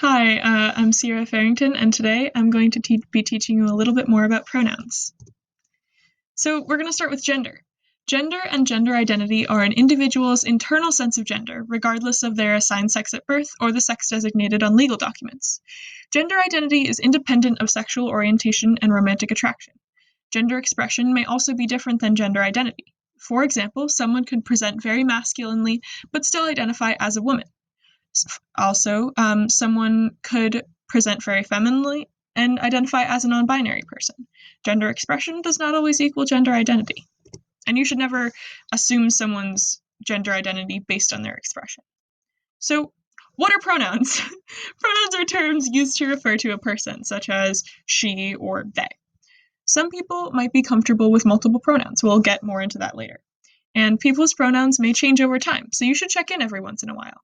Hi, I'm Sierra Farrington, and today I'm going to be teaching you a little bit more about pronouns. So we're going to start with gender. Gender and gender identity are an individual's internal sense of gender, regardless of their assigned sex at birth or the sex designated on legal documents. Gender identity is independent of sexual orientation and romantic attraction. Gender expression may also be different than gender identity. For example, someone could present very masculinely but still identify as a woman. Also, someone could present very femininely and identify as a non-binary person. Gender expression does not always equal gender identity. And you should never assume someone's gender identity based on their expression. So, what are pronouns? Pronouns are terms used to refer to a person, such as she or they. Some people might be comfortable with multiple pronouns. We'll get more into that later. And people's pronouns may change over time, so you should check in every once in a while.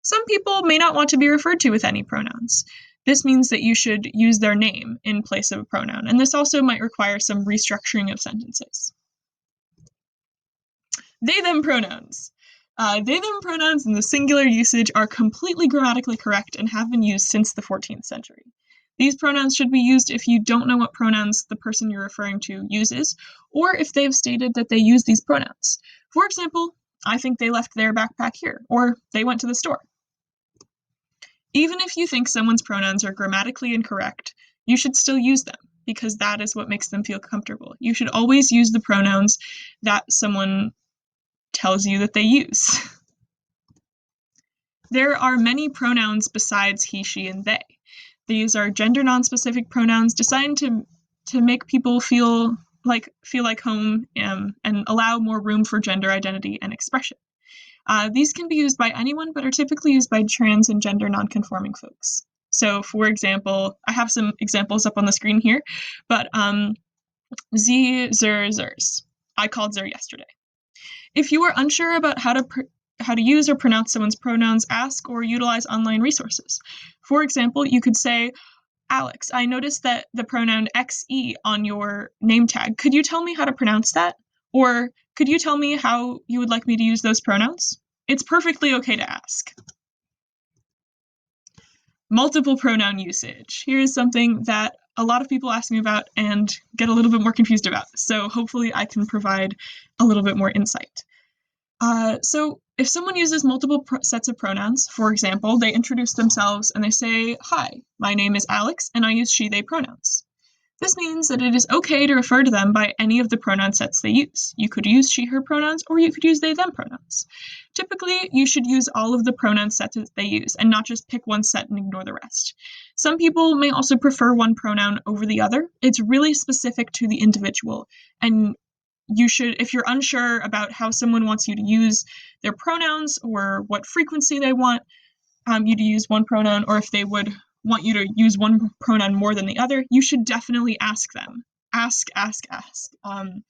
Some people may not want to be referred to with any pronouns. This means that you should use their name in place of a pronoun, and this also might require some restructuring of sentences. They-them pronouns. They-them pronouns in the singular usage are completely grammatically correct and have been used since the 14th century. These pronouns should be used if you don't know what pronouns the person you're referring to uses, or if they've stated that they use these pronouns. For example, I think they left their backpack here, or they went to the store. Even if you think someone's pronouns are grammatically incorrect, you should still use them, because that is what makes them feel comfortable. You should always use the pronouns that someone tells you that they use. There are many pronouns besides he, she, and they. These are gender non-specific pronouns designed to make people feel like home and allow more room for gender identity and expression. These can be used by anyone, but are typically used by trans and gender non-conforming folks. So, for example, I have some examples up on the screen here, but sie, zer, zers. I called zer yesterday. If you are unsure about how to use or pronounce someone's pronouns, ask or utilize online resources. For example, you could say, Alex, I noticed that the pronoun xe on your name tag. Could you tell me how to pronounce that? Or could you tell me how you would like me to use those pronouns? It's perfectly okay to ask. Multiple pronoun usage. Here's something that a lot of people ask me about and get a little bit more confused about. So hopefully I can provide a little bit more insight. So if someone uses multiple sets of pronouns, for example, they introduce themselves and they say, "Hi, my name is Alex and I use she, they pronouns." This means that it is okay to refer to them by any of the pronoun sets they use. You could use she, her pronouns, or you could use they, them pronouns. Typically, you should use all of the pronoun sets that they use and not just pick one set and ignore the rest. Some people may also prefer one pronoun over the other. It's really specific to the individual, and you should, if you're unsure about how someone wants you to use their pronouns or what frequency they want you to use one pronoun, or if they would want you to use one pronoun more than the other, you should definitely ask them. Ask. And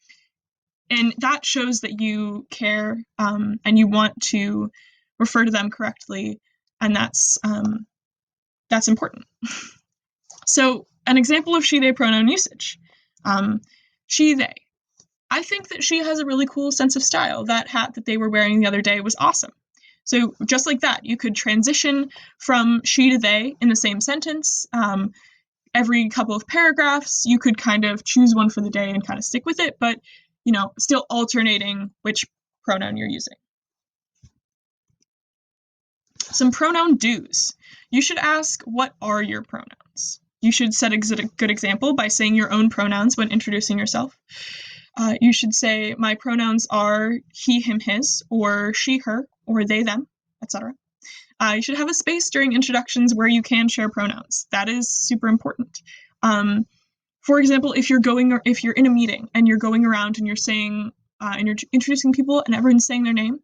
that shows that you care and you want to refer to them correctly, and that's important. So an example of she, they pronoun usage. She, they. I think that she has a really cool sense of style. That hat that they were wearing the other day was awesome. So just like that, you could transition from she to they in the same sentence. Every couple of paragraphs, you could kind of choose one for the day and kind of stick with it, but, still alternating which pronoun you're using. Some pronoun do's. You should ask, what are your pronouns? You should set a good example by saying your own pronouns when introducing yourself. You should say, my pronouns are he, him, his, or she, her, or they, them, etc. You should have a space during introductions where you can share pronouns. That is super important. For example, if you're in a meeting and you're going around and you're saying, and you're introducing people and everyone's saying their name,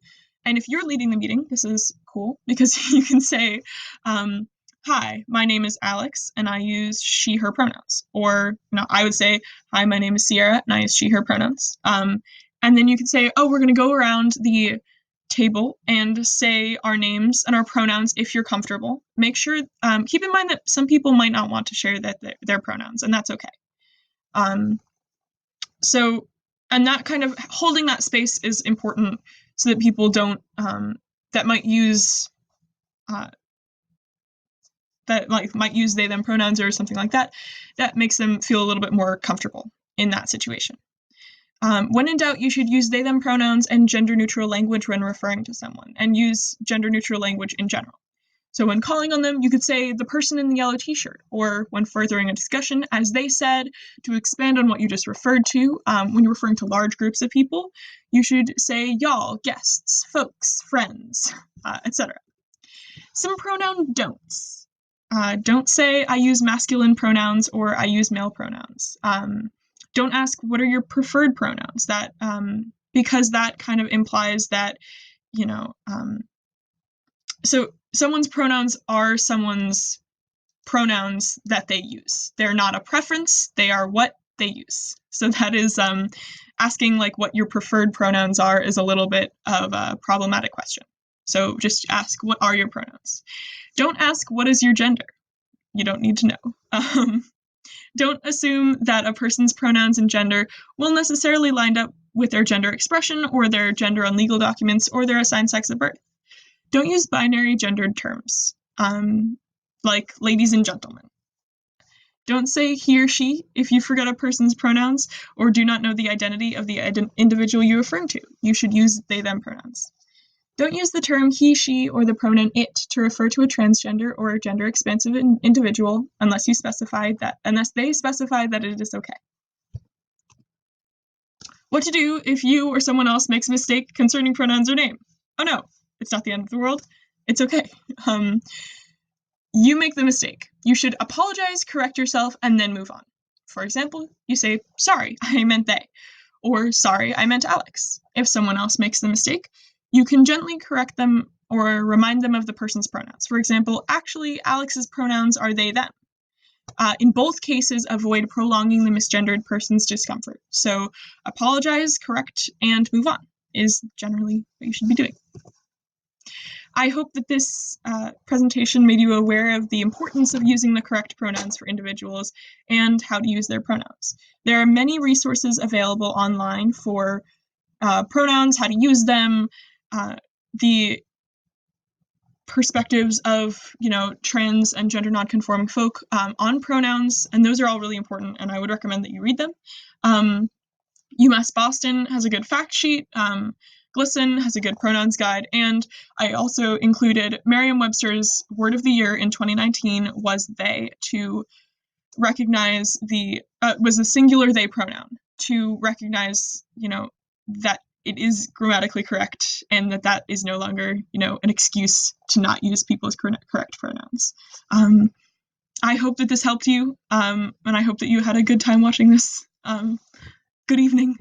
and if you're leading the meeting, this is cool because you can say, hi, my name is Alex and I use she, her pronouns. Or, I would say, hi, my name is Sierra and I use she, her pronouns. And then you could say, oh, we're going to go around the table and say our names and our pronouns if you're comfortable. Make sure, keep in mind that some people might not want to share their pronouns, and that's okay. And that kind of holding that space is important so that people don't, that might use that like might use they them pronouns or something like that, that makes them feel a little bit more comfortable in that situation. When in doubt, you should use they them pronouns and gender neutral language when referring to someone, and use gender neutral language in general. So when calling on them, you could say the person in the yellow t-shirt, or when furthering a discussion, as they said. To expand on what you just referred to, when you're referring to large groups of people, you should say y'all, guests, folks, friends, etc. Some pronoun don'ts. Don't say I use masculine pronouns or I use male pronouns. Don't ask what are your preferred pronouns. That because that kind of implies that, you know, so someone's pronouns are someone's pronouns that they use. They're not a preference, they are what they use. So that is asking like what your preferred pronouns are is a little bit of a problematic question. So just ask what are your pronouns. Don't ask what is your gender. You don't need to know. Don't assume that a person's pronouns and gender will necessarily line up with their gender expression or their gender on legal documents or their assigned sex at birth. Don't use binary gendered terms, like ladies and gentlemen. Don't say he or she if you forget a person's pronouns or do not know the identity of the individual you're referring to. You should use they them pronouns. Don't use the term he, she, or the pronoun it to refer to a transgender or a gender expansive individual unless they specify that it is okay. What to do if you or someone else makes a mistake concerning pronouns or name? Oh no, it's not the end of the world. It's okay. You make the mistake. You should apologize, correct yourself, and then move on. For example, you say, sorry, I meant they, or sorry, I meant Alex. If someone else makes the mistake, you can gently correct them or remind them of the person's pronouns. For example, actually, Alex's pronouns are they, them. In both cases, avoid prolonging the misgendered person's discomfort. So apologize, correct, and move on is generally what you should be doing. I hope that this presentation made you aware of the importance of using the correct pronouns for individuals and how to use their pronouns. There are many resources available online for pronouns, how to use them, the perspectives of, trans and gender nonconforming folk on pronouns, and those are all really important, and I would recommend that you read them. UMass Boston has a good fact sheet. GLSEN has a good pronouns guide, and I also included Merriam-Webster's word of the year in 2019 was they, to recognize was the singular they pronoun, to recognize, that it is grammatically correct and that is no longer, an excuse to not use people's correct pronouns. I hope that this helped you, and I hope that you had a good time watching this. Good evening.